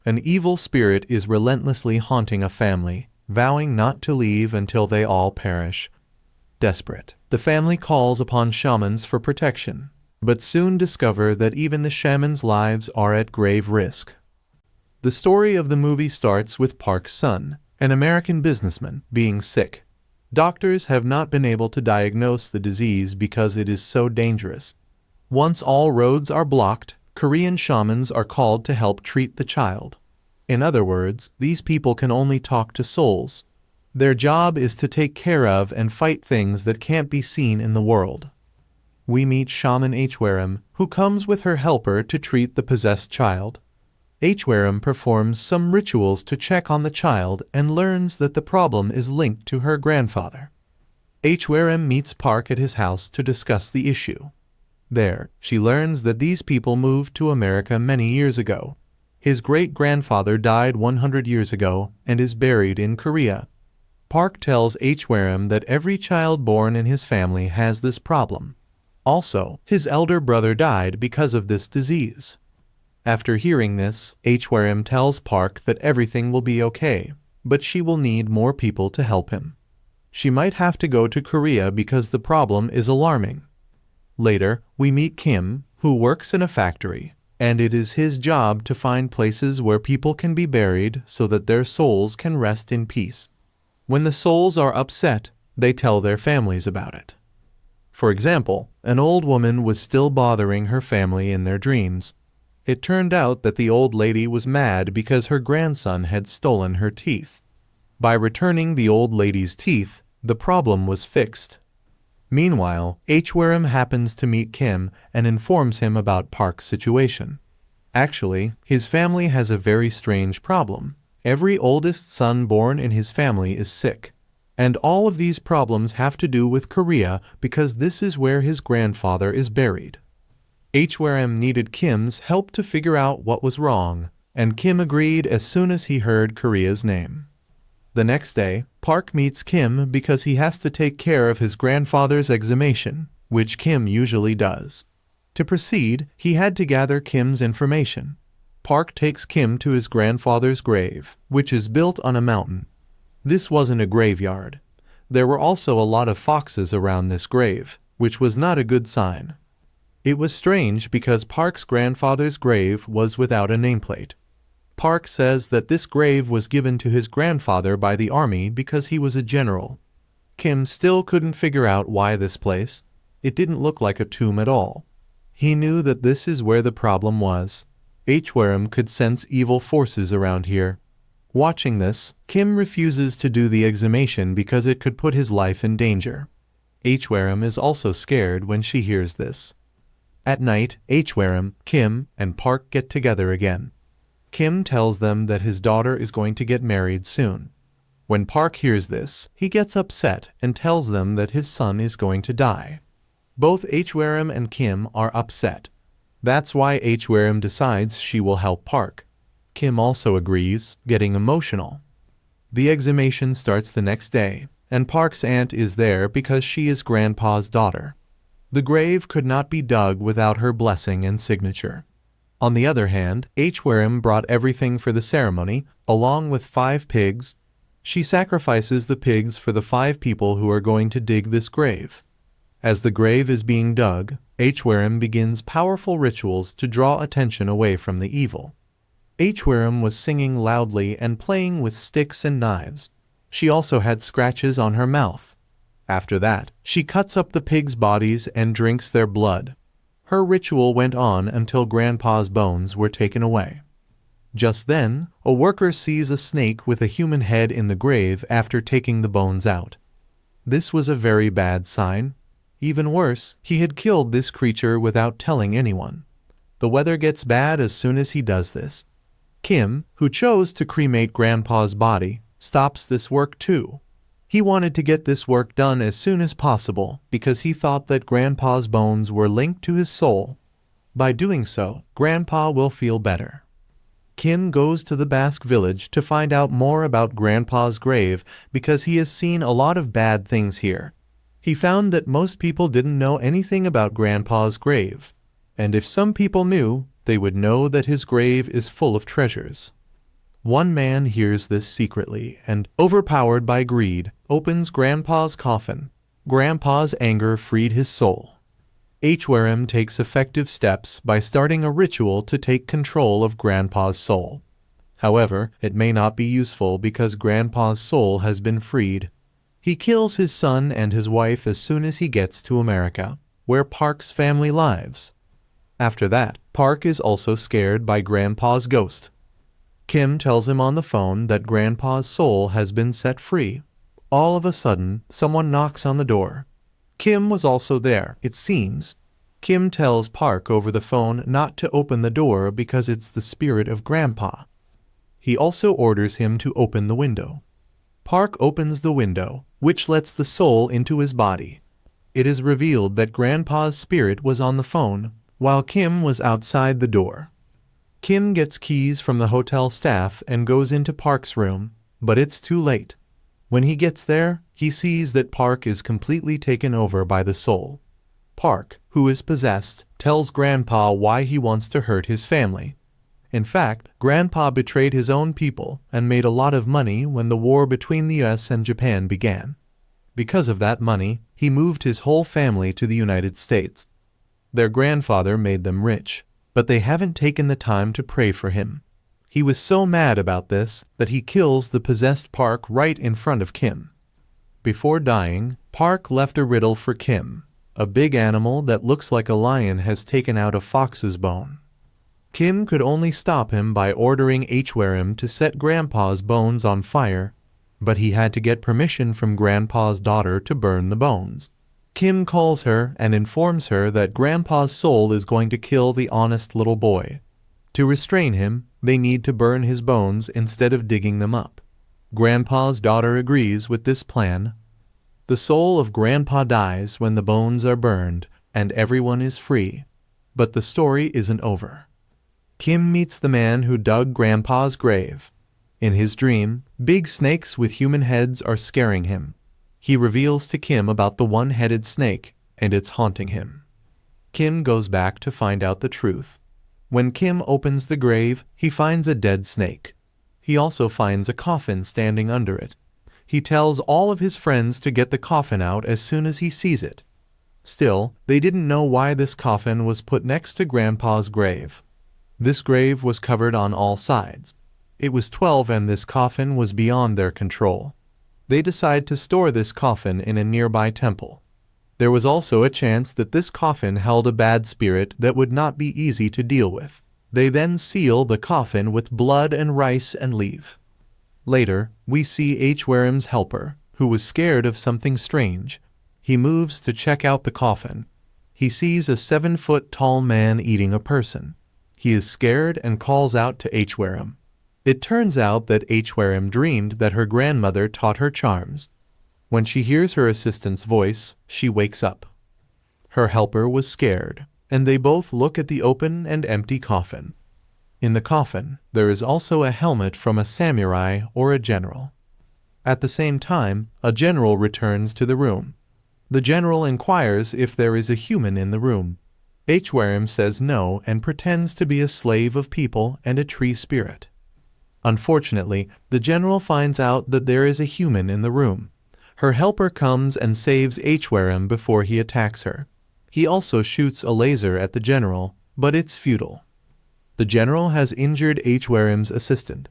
An evil spirit is relentlessly haunting a family, vowing not to leave until they all perish. Desperate, the family calls upon shamans for protection, but soon discover that even the shamans' lives are at grave risk. The story of the movie starts with Park's son, an American businessman, being sick. Doctors have not been able to diagnose the disease because it is so dangerous. Once all roads are blocked, Korean shamans are called to help treat the child. In other words, these people can only talk to souls. Their job is to take care of and fight things that can't be seen in the world. We meet Shaman Exhuming, who comes with her helper to treat the possessed child. Exhuming performs some rituals to check on the child and learns that the problem is linked to her grandfather. Exhuming meets Park at his house to discuss the issue. There, she learns that these people moved to America many years ago. His great-grandfather died 100 years ago and is buried in Korea. Park tells Exhuming that every child born in his family has this problem. Also, his elder brother died because of this disease. After hearing this, Exhuming tells Park that everything will be okay, but she will need more people to help him. She might have to go to Korea because the problem is alarming. Later, we meet Kim, who works in a factory, and it is his job to find places where people can be buried so that their souls can rest in peace. When the souls are upset, they tell their families about it. For example, an old woman was still bothering her family in their dreams. It turned out that the old lady was mad because her grandson had stolen her teeth. By returning the old lady's teeth, the problem was fixed. Meanwhile, Exhuming happens to meet Kim and informs him about Park's situation. Actually, his family has a very strange problem. Every oldest son born in his family is sick. And all of these problems have to do with Korea because this is where his grandfather is buried. Exhuming needed Kim's help to figure out what was wrong, and Kim agreed as soon as he heard Korea's name. The next day, Park meets Kim because he has to take care of his grandfather's exhumation, which Kim usually does. To proceed, he had to gather Kim's information. Park takes Kim to his grandfather's grave, which is built on a mountain. This wasn't a graveyard. There were also a lot of foxes around this grave, which was not a good sign. It was strange because Park's grandfather's grave was without a nameplate. Park says that this grave was given to his grandfather by the army because he was a general. Kim still couldn't figure out why this place. It didn't look like a tomb at all. He knew that this is where the problem was. Exhuming could sense evil forces around here. Watching this, Kim refuses to do the exhumation because it could put his life in danger. Exhuming is also scared when she hears this. At night, Exhuming, Kim, and Park get together again. Kim tells them that his daughter is going to get married soon. When Park hears this, he gets upset and tells them that his son is going to die. Both Exhuming and Kim are upset. That's why Exhuming decides she will help Park. Kim also agrees, getting emotional. The exhumation starts the next day, and Park's aunt is there because she is Grandpa's daughter. The grave could not be dug without her blessing and signature. On the other hand, Exhuming brought everything for the ceremony, along with 5 pigs. She sacrifices the pigs for the 5 people who are going to dig this grave. As the grave is being dug, Exhuming begins powerful rituals to draw attention away from the evil. Exhuming was singing loudly and playing with sticks and knives. She also had scratches on her mouth. After that, she cuts up the pigs' bodies and drinks their blood. Her ritual went on until Grandpa's bones were taken away. Just then, a worker sees a snake with a human head in the grave after taking the bones out. This was a very bad sign. Even worse, he had killed this creature without telling anyone. The weather gets bad as soon as he does this. Kim, who chose to cremate Grandpa's body, stops this work too. He wanted to get this work done as soon as possible because he thought that Grandpa's bones were linked to his soul. By doing so, Grandpa will feel better. Kim goes to the Basque village to find out more about Grandpa's grave because he has seen a lot of bad things here. He found that most people didn't know anything about Grandpa's grave, and if some people knew, they would know that his grave is full of treasures. One man hears this secretly and, overpowered by greed, opens Grandpa's coffin. Grandpa's anger freed his soul. Exhuming takes effective steps by starting a ritual to take control of Grandpa's soul. However, it may not be useful because Grandpa's soul has been freed. He kills his son and his wife as soon as he gets to America, where Park's family lives. After that, Park is also scared by Grandpa's ghost. Kim tells him on the phone that Grandpa's soul has been set free. All of a sudden, someone knocks on the door. Kim was also there, it seems. Kim tells Park over the phone not to open the door because it's the spirit of Grandpa. He also orders him to open the window. Park opens the window, which lets the soul into his body. It is revealed that Grandpa's spirit was on the phone, while Kim was outside the door. Kim gets keys from the hotel staff and goes into Park's room, but it's too late. When he gets there, he sees that Park is completely taken over by the soul. Park, who is possessed, tells Grandpa why he wants to hurt his family. In fact, Grandpa betrayed his own people and made a lot of money when the war between the US and Japan began. Because of that money, he moved his whole family to the United States. Their grandfather made them rich, but they haven't taken the time to pray for him. He was so mad about this that he kills the possessed Park right in front of Kim. Before dying, Park left a riddle for Kim. A big animal that looks like a lion has taken out a fox's bone. Kim could only stop him by ordering Exhuming to set Grandpa's bones on fire, but he had to get permission from Grandpa's daughter to burn the bones. Kim calls her and informs her that Grandpa's soul is going to kill the honest little boy. To restrain him, they need to burn his bones instead of digging them up. Grandpa's daughter agrees with this plan. The soul of Grandpa dies when the bones are burned, and everyone is free. But the story isn't over. Kim meets the man who dug Grandpa's grave. In his dream, big snakes with human heads are scaring him. He reveals to Kim about the one-headed snake, and it's haunting him. Kim goes back to find out the truth. When Kim opens the grave, he finds a dead snake. He also finds a coffin standing under it. He tells all of his friends to get the coffin out as soon as he sees it. Still, they didn't know why this coffin was put next to Grandpa's grave. This grave was covered on all sides. It was 12 and this coffin was beyond their control. They decide to store this coffin in a nearby temple. There was also a chance that this coffin held a bad spirit that would not be easy to deal with. They then seal the coffin with blood and rice and leave. Later, we see Exhuming's helper, who was scared of something strange. He moves to check out the coffin. He sees a 7-foot-tall man eating a person. He is scared and calls out to Exhuming. It turns out that Exhuming dreamed that her grandmother taught her charms. When she hears her assistant's voice, she wakes up. Her helper was scared, and they both look at the open and empty coffin. In the coffin, there is also a helmet from a samurai or a general. At the same time, a general returns to the room. The general inquires if there is a human in the room. Exhuming says no and pretends to be a slave of people and a tree spirit. Unfortunately, the general finds out that there is a human in the room. Her helper comes and saves Exhuming before he attacks her. He also shoots a laser at the general, but it's futile. The general has injured Exhuming's assistant.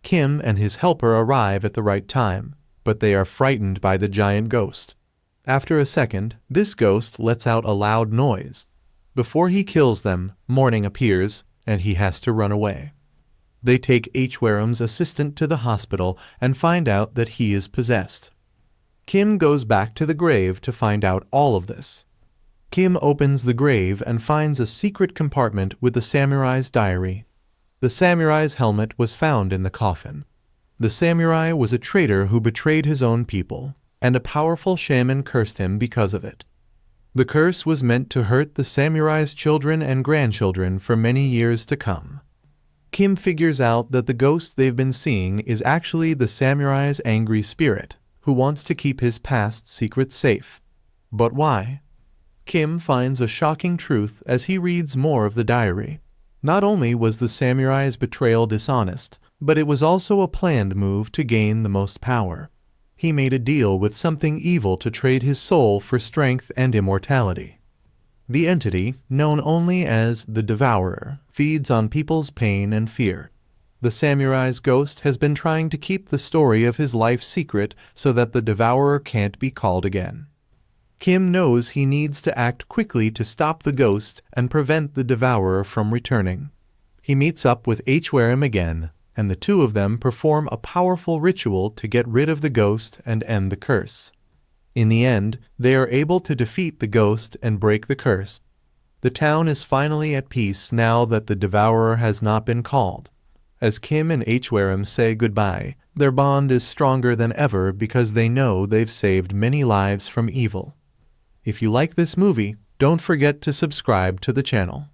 Kim and his helper arrive at the right time, but they are frightened by the giant ghost. After a second, this ghost lets out a loud noise. Before he kills them, morning appears, and he has to run away. They take Exhuming's assistant to the hospital and find out that he is possessed. Kim goes back to the grave to find out all of this. Kim opens the grave and finds a secret compartment with the samurai's diary. The samurai's helmet was found in the coffin. The samurai was a traitor who betrayed his own people, and a powerful shaman cursed him because of it. The curse was meant to hurt the samurai's children and grandchildren for many years to come. Kim figures out that the ghost they've been seeing is actually the samurai's angry spirit, who wants to keep his past secrets safe. But why? Kim finds a shocking truth as he reads more of the diary. Not only was the samurai's betrayal dishonest, But it was also a planned move to gain the most power. He made a deal with something evil to trade his soul for strength and immortality. The entity, known only as the Devourer, feeds on people's pain and fear. The samurai's ghost has been trying to keep the story of his life secret so that the Devourer can't be called again. Kim knows he needs to act quickly to stop the ghost and prevent the Devourer from returning. He meets up with Exhuming again, and the two of them perform a powerful ritual to get rid of the ghost and end the curse. In the end, they are able to defeat the ghost and break the curse. The town is finally at peace now that the Devourer has not been called. As Kim and Exhuming say goodbye, their bond is stronger than ever because they know they've saved many lives from evil. If you like this movie, don't forget to subscribe to the channel.